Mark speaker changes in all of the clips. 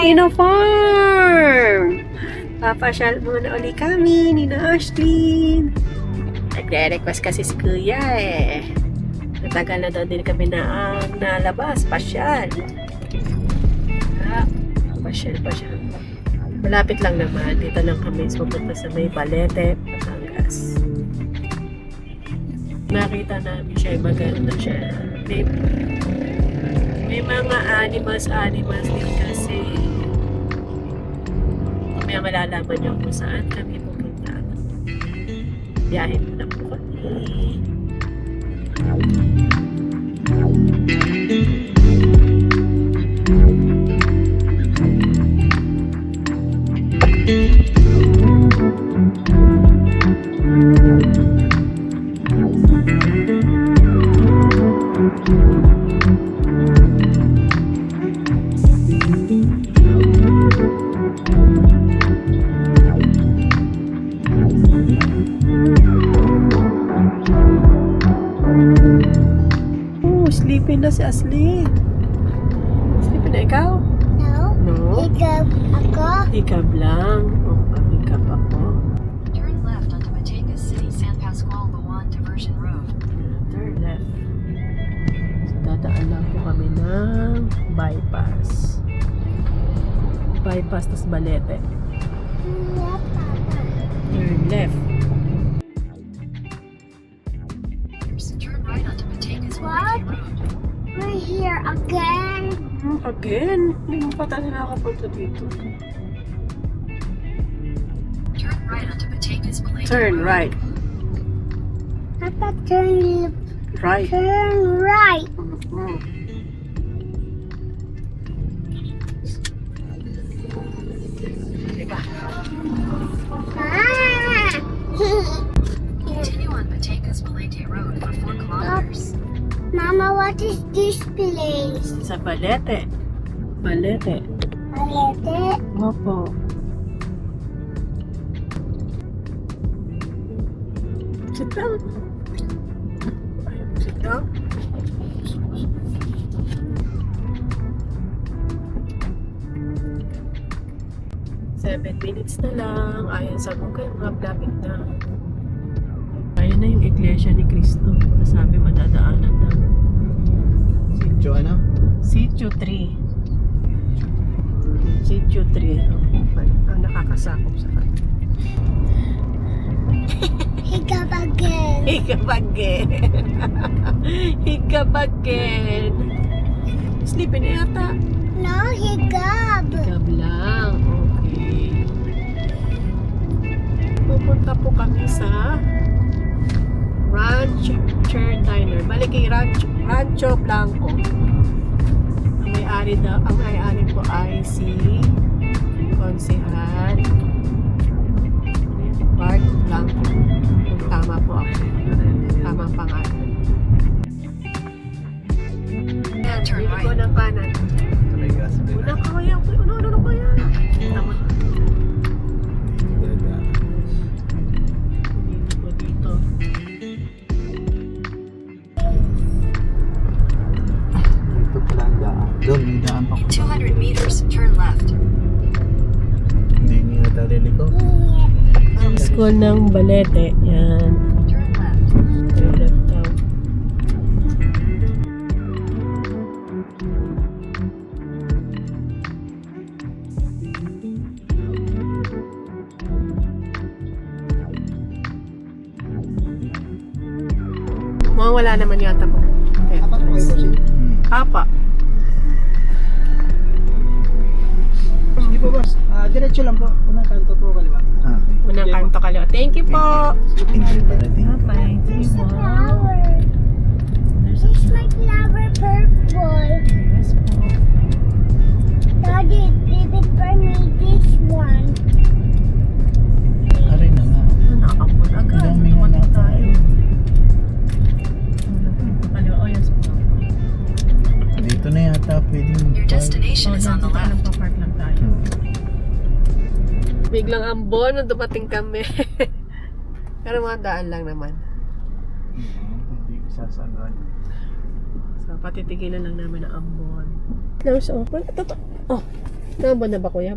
Speaker 1: in a farm! Papasyal muna uli kami ni na Ashlyn. Nagre-request kasi si Kuya eh. Natagal na daw din kami na nalabas, pasyal. Pasyal. Malapit lang naman. Dito lang kami pupunta sa may Balete, Batangas. Nakita namin siya, maganda siya. May mga animals din kasi. May malalaman niyo kung saan kami pupunta. Biyahe muna po kami. Sleepy na si Ashlyn. Sleepy na ikaw? No.
Speaker 2: Hikab ako.
Speaker 1: Hikab lang. Hikab ako.
Speaker 3: Turn left onto Batangas City, San Pascual, Buwan Diversion Road.
Speaker 1: Turn left. So, dadaan lang po kami ng bypass. Bypass, tas Balete. Turn left.
Speaker 3: Turn right onto Batangas
Speaker 2: What?
Speaker 3: Road.
Speaker 2: We're here again.
Speaker 1: Again? Hindi mo pa tayo nakapunta dito.
Speaker 3: Turn right onto Batangas Road.
Speaker 1: Turn right.
Speaker 2: Papa, turn
Speaker 1: Right.
Speaker 2: Turn right.
Speaker 1: Diba?
Speaker 2: Ah!
Speaker 3: Continue on Batangas Balete Road for 4 kilometers.
Speaker 2: Mama, what is this place?
Speaker 1: Sa Balete. Balete.
Speaker 2: Balete.
Speaker 1: Opo. Sit down. Sit down. 7 minutes na lang. Ayon sa Google Map, lapit na. Ayan na yung Iglesia ni Cristo. Nasabi madadaanan na.
Speaker 4: Sityo ano?
Speaker 1: Sitio 3. Sitio 3. Ang nakakasakop sa kanya.
Speaker 2: Hikab again.
Speaker 1: Hikab again. Hikab again. Sleepy na yata.
Speaker 2: No, hikab.
Speaker 1: Hikab lang. Okay. Pupunta po kami sa Rancher Diner. Balik kay Rancho Blanco. Ang may-ari po ay si Konsehal Bart Blanco. Kung tama po ako. Tamang pangalan.
Speaker 3: And turn
Speaker 1: Hindi ko
Speaker 3: right.
Speaker 1: ng kanan.
Speaker 4: Tuloy gas.
Speaker 1: Una kaya. Ano kaya? Tama. Hindi ko dito.
Speaker 4: Dito pala ang daan. Doon, may daan pa.
Speaker 3: In 200 meters, turn left.
Speaker 4: Hindi niya naliligo.
Speaker 1: Ang school ng Balete. Yan.
Speaker 3: Turn left.
Speaker 1: Turn left daw. Mukhang wala naman yata po. Apa.
Speaker 5: Sige po boss, diretso lang po, unang kanto po kaliwa.
Speaker 4: Okay.
Speaker 1: Unang kanto kaliwa. Thank you po.
Speaker 4: Thank you pala din.
Speaker 1: Bye.
Speaker 2: There's a flower. This my flower purple.
Speaker 1: Yes po.
Speaker 2: Daddy, give it for me this one.
Speaker 4: Aray na nga.
Speaker 1: Nakakapon agad.
Speaker 4: Ang dami nga na tayo.
Speaker 1: Kaliwa. Oh, yes po.
Speaker 4: Dito na yata pwedeng
Speaker 3: Your destination is on the left.
Speaker 1: Nagpa-park lang tayo. Biglang ambon nung dumating kami. Pero mga daan lang naman.
Speaker 4: Hindi sasagad.
Speaker 1: So, patitigilan lang namin ang ambon. Close open. Ito. Oh. Nabon na ba kuya?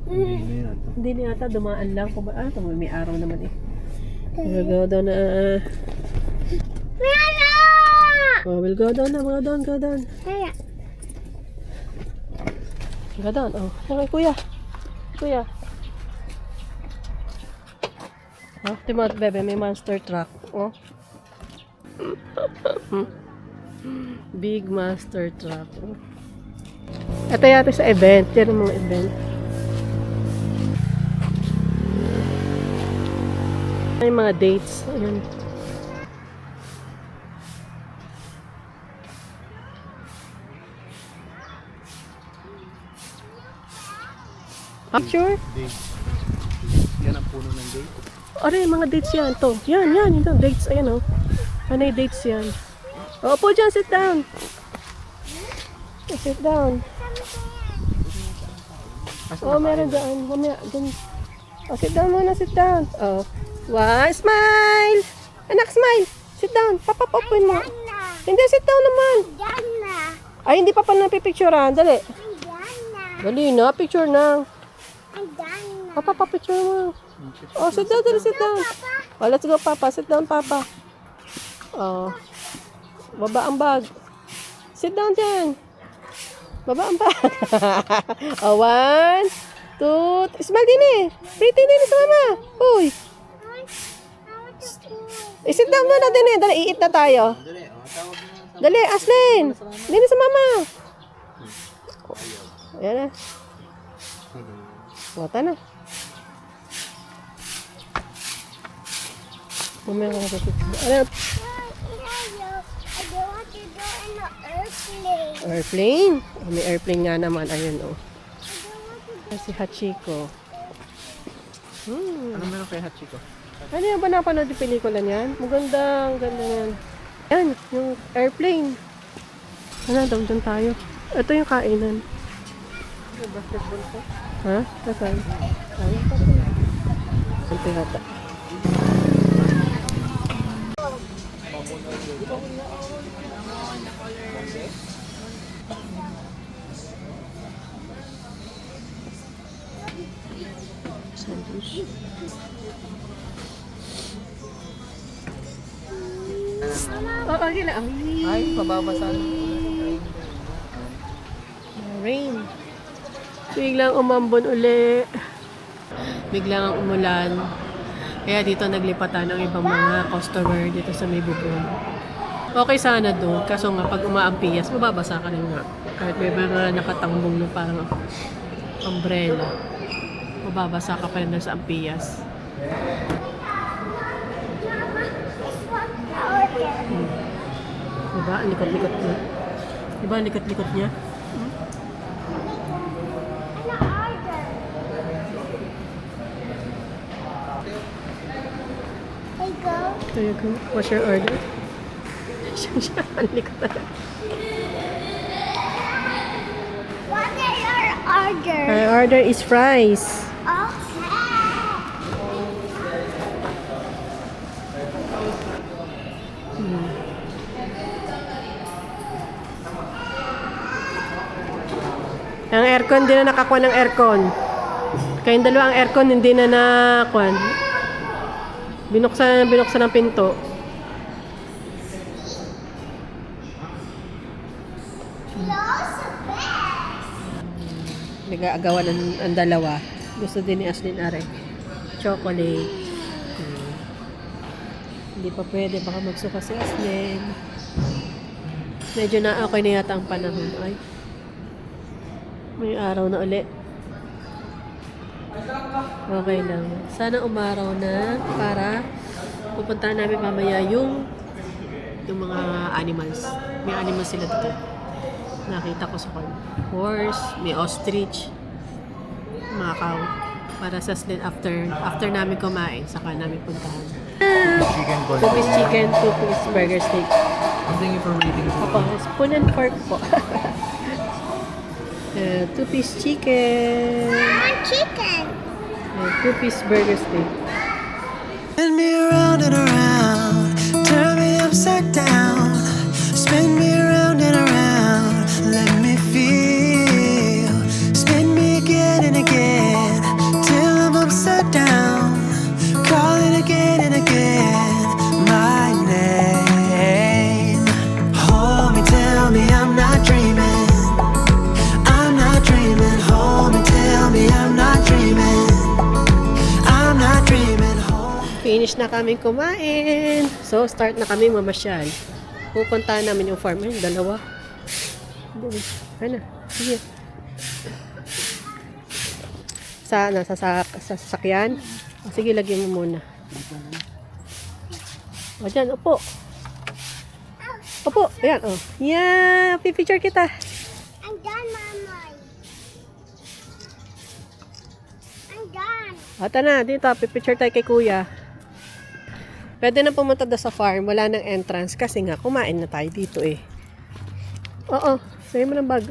Speaker 4: Hindi na ito.
Speaker 1: Hindi na yata, dumaan lang. May araw naman eh. We'll go down na. Oh, we'll go down na. Go down.
Speaker 2: Kaya.
Speaker 1: Go down. Oh, okay kuya. Kuya. Oh, timot bebe, may monster truck. Oh. Big monster truck. Oh. Ito yata sa event. Yan ang mga event. May mga dates. Ayan. Picture?
Speaker 4: Date. Yan ang puno ng date.
Speaker 1: Aray, mga dates yan. To. Yan. Ito, dates. Ayan, oh. Ano yung dates yan? O, upo dyan. Sit down. Sit down. Oh, meron dyan. Mamaya, dyan. Oh, sit down muna. Sit down. Oh. One, smile. Anak, smile. Sit down. Papapopoy mo. Hindi, sit down naman. Ay, hindi pa pala napipicturean. Dali. Dali na. Picture na. Papa, picture mo. Oh, sit down. Dali, sit down. Oh, let's go, Papa. Sit down, Papa. Oh. Baba ang bag. Sit down dyan. Baba ang bag. Oh, 1, 2, smile din eh. Pretty din sa mama. Uy. Sit down muna din eh. Dali, i-eat na tayo. Dali, Aslin. Din sa mama. Ayan na. Wata na. Mamaya ka na. Ano? Airplane? Oh, may airplane nga naman. Ayun, oh. Si Hachiko.
Speaker 4: Ano meron kay Hachiko?
Speaker 1: Ano yung ba napanood yung pelikula niyan? Maganda, ang ganda yan. Yan, yung airplane. Ano, doon dyan tayo. Ito yung kainan. Yung basketball ko. Ha? Nasaan? Ayun pa rin. Ito yata. Sandwich. Okay lang.
Speaker 5: Ay, pababasan.
Speaker 1: Rain. Biglang umambon uli. Biglang ang umulan. Kaya dito naglipatan ng ibang mga customer dito sa may bubong. Okay sana doon. Kaso nga pag umaampias, mababasa ka rin nga. Kahit may mga nakatangbong na parang umbrella. Mababasa ka pa rin sa ampias. Diba? Ang likot-likot niya. Diba ang likot-likot niya? There you go. What's your order? Siya, ang likot na.
Speaker 2: What is your order?
Speaker 1: My order is fries.
Speaker 2: Okay.
Speaker 1: Ang aircon, hindi na nakakuha ng aircon. Kayong dalawang aircon, hindi na nakakuha. Binuksan ng pinto. Nag-aagawan ang dalawa. Gusto din ni Aslin are. Chocolate. Hindi pa pwede. Baka magsuka si Aslin. Medyo na okay na yata ang panahon. Ay. May araw na uli. Okay lang. Sana umaraw na para pupuntahan namin mamaya yung mga animals. May animals sila dito. Nakita ko sa horse, may ostrich, mga cow. Para sa Aslin after namin kumain, saka namin puntahan.
Speaker 4: Chicken bun.
Speaker 1: 2-piece chicken, 2-piece burger steak.
Speaker 4: Thank you for reading.
Speaker 1: Opo, spoon and fork po. 2-piece chicken.
Speaker 2: Chicken.
Speaker 1: 2-piece burger steak.
Speaker 6: Spin me around and around, turn me upside down. Spin me around and around, let me feel. Spin me
Speaker 1: finish na kami kumain. So, start na kami mamasyal. Pupuntahan namin yung farm. Ayun, dalawa. Ano? Sige. Sa sasakyan? O, sige, lagyan mo muna. O, dyan, upo. Opo, ayan, oh. Yeah, pipicture kita.
Speaker 2: I'm done, Mama. I'm done.
Speaker 1: Ata na, dito, pipicture tayo kay kuya. Pwede na pumunta doon sa farm, wala nang entrance kasi nga, kumain na tayo dito eh. Oo, sa'yo mo ng bag.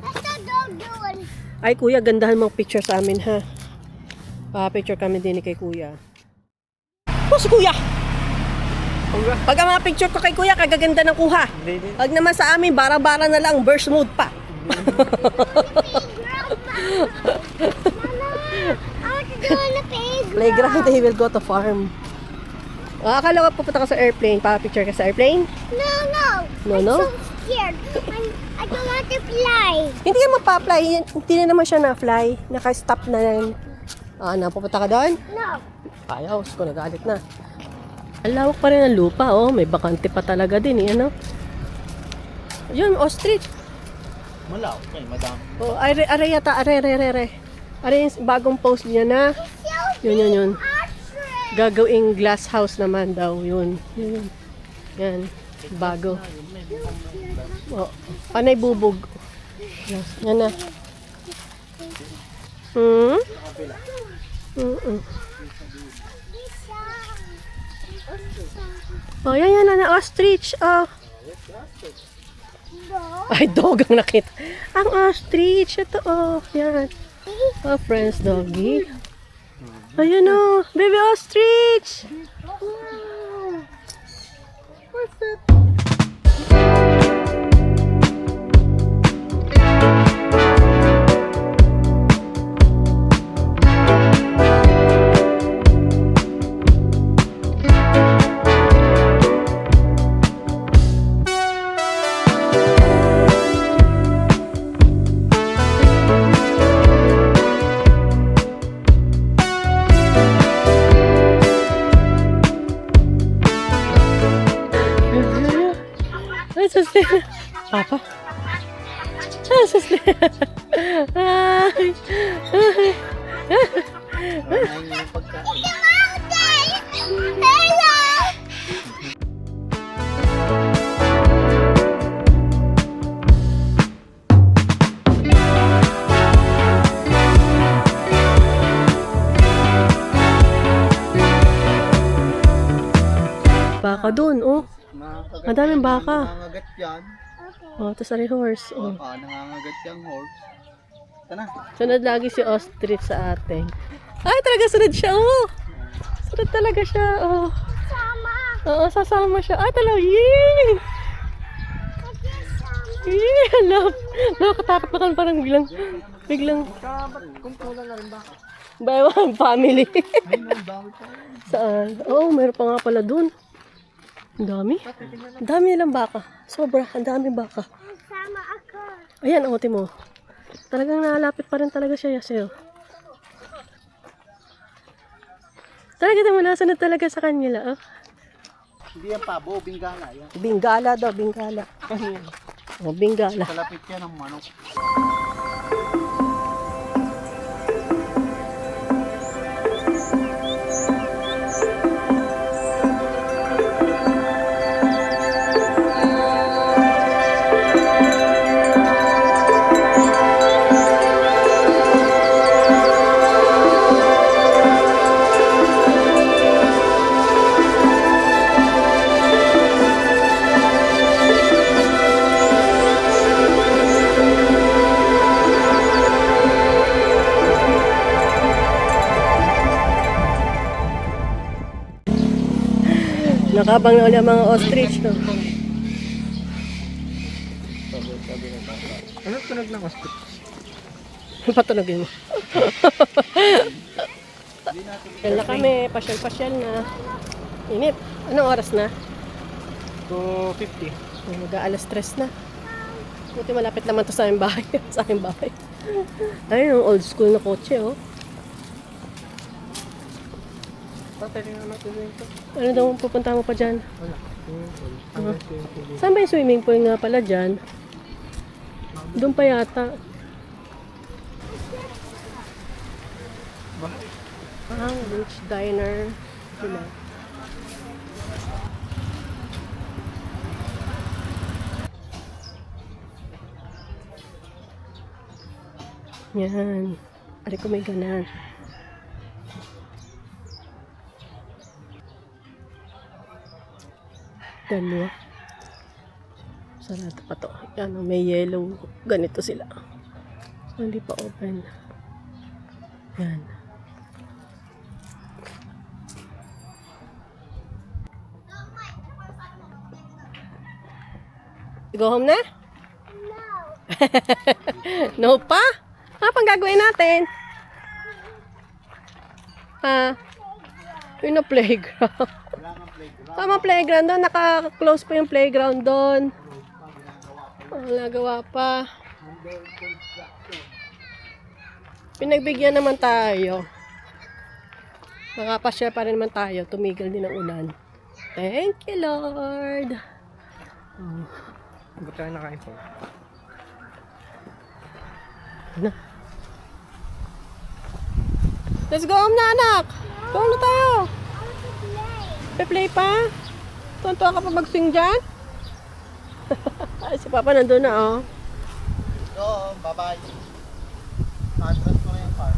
Speaker 2: What's the dog doing?
Speaker 1: Ay kuya, gandahan mong picture sa amin ha. Pa-picture kami din kay kuya. Oh, si kuya! Pag ang mga picture ko kay kuya, kagaganda ng kuha. Pag naman sa amin, bara-bara na lang, burst mode pa.
Speaker 2: I want to go on the playground.
Speaker 1: Playground, they will go to farm. Akala ko pupunta ka sa airplane, pa-picture ka sa airplane?
Speaker 2: No.
Speaker 1: No,
Speaker 2: I'm
Speaker 1: no?
Speaker 2: so scared. I don't want to fly.
Speaker 1: Hindi ka magpa-fly, hindi na naman siya na-fly. Naka-stop na yan. Pupunta ka doon?
Speaker 2: No.
Speaker 1: Ayaw, ko nagalit na. Ang lawak pa rin ang lupa, oh. May bakante pa talaga din, eh, ano? Yun, ostrich.
Speaker 4: Malawak eh, madami.
Speaker 1: Oh, are yata, are. Are yung bagong post niya na. Yun. Gagawing glass house naman daw, yun. Yan, bago. Oh, panay bubog. Yan na. Oh, yan na, ostrich. Oh. Ay, dog ang nakita. Ang ostrich, ito, oh. Yan. Oh, friends, doggy. Ayan, oh. Baby ostrich. Papa? Ay.
Speaker 2: Hello.
Speaker 1: Baka dun, oh. Madaming baka.
Speaker 4: Nangangagat yan.
Speaker 1: Oh, tapos ari horse. Oh.
Speaker 4: Nangangagat yung horse. Tana.
Speaker 1: Sunod lagi si ostrich sa atin. Ay, talaga sunod siya, oh. Sunod talaga siya, oh.
Speaker 2: Sama.
Speaker 1: Oo, sasama siya. Ay, talaga, yay! Yay! Love. Nakakatakot na kan parang biglang.
Speaker 5: Kumpulan na rin baka.
Speaker 1: By one family.
Speaker 4: Ay, no, dami pa.
Speaker 1: Saan? Oo, mayroon pa nga pala dun. Ang dami. Ang dami nilang baka. Sobra, ang dami baka.
Speaker 2: Sama ako.
Speaker 1: Ayan, ang mo. Talagang nalapit pa rin talaga siya sa'yo. Talaga naman, nasunod talaga sa kanila, oh.
Speaker 4: Hindi yan pabo, bingala yan.
Speaker 1: Bingala daw, bingala. Oh, bingala.
Speaker 4: Kalapit yan ng manok.
Speaker 1: Nakabang na ulit ang mga ostrich, no?
Speaker 4: Ano tunog ng ostrich?
Speaker 1: Patunogin mo. Yan na kami, pasyal-pasyal na. Init. Anong oras na?
Speaker 4: 2:50.
Speaker 1: Mag-aalas 3 na. Buti malapit naman to sa aming bahay. Sa aming bahay. Ayun, yung old school na kotse, oh.
Speaker 4: Tatanungin natin dito.
Speaker 1: Ano daw ang pupunta mo pa dyan?
Speaker 4: Wala. Swimming pool. Hanggang swimming pool.
Speaker 1: Saan ba yung swimming pool nga pala dyan? Doon pa yata. Ah, beach diner. Sila. Yan. Ari ko may ganan. Dalawa. Sarado pa to. Yan, may yellow. Ganito sila. Hindi pa open. Yan. Go home na? No. No pa? Ano pang gagawin natin? Yun na playground. Tama playground doon. Naka-close pa yung playground doon. Nagawa pa. Pinagbigyan naman tayo. Makapasya pa rin naman tayo. Tumigil din ang ulan. Thank you, Lord.
Speaker 4: Ba't tayo nakain po?
Speaker 1: Ano? Let's go home na, anak. Go na tayo. Pe-play pa? Tuntua ka pa mag-swing dyan? Si Papa nandun na, oh.
Speaker 4: So, bye-bye. Atras ko na yung car.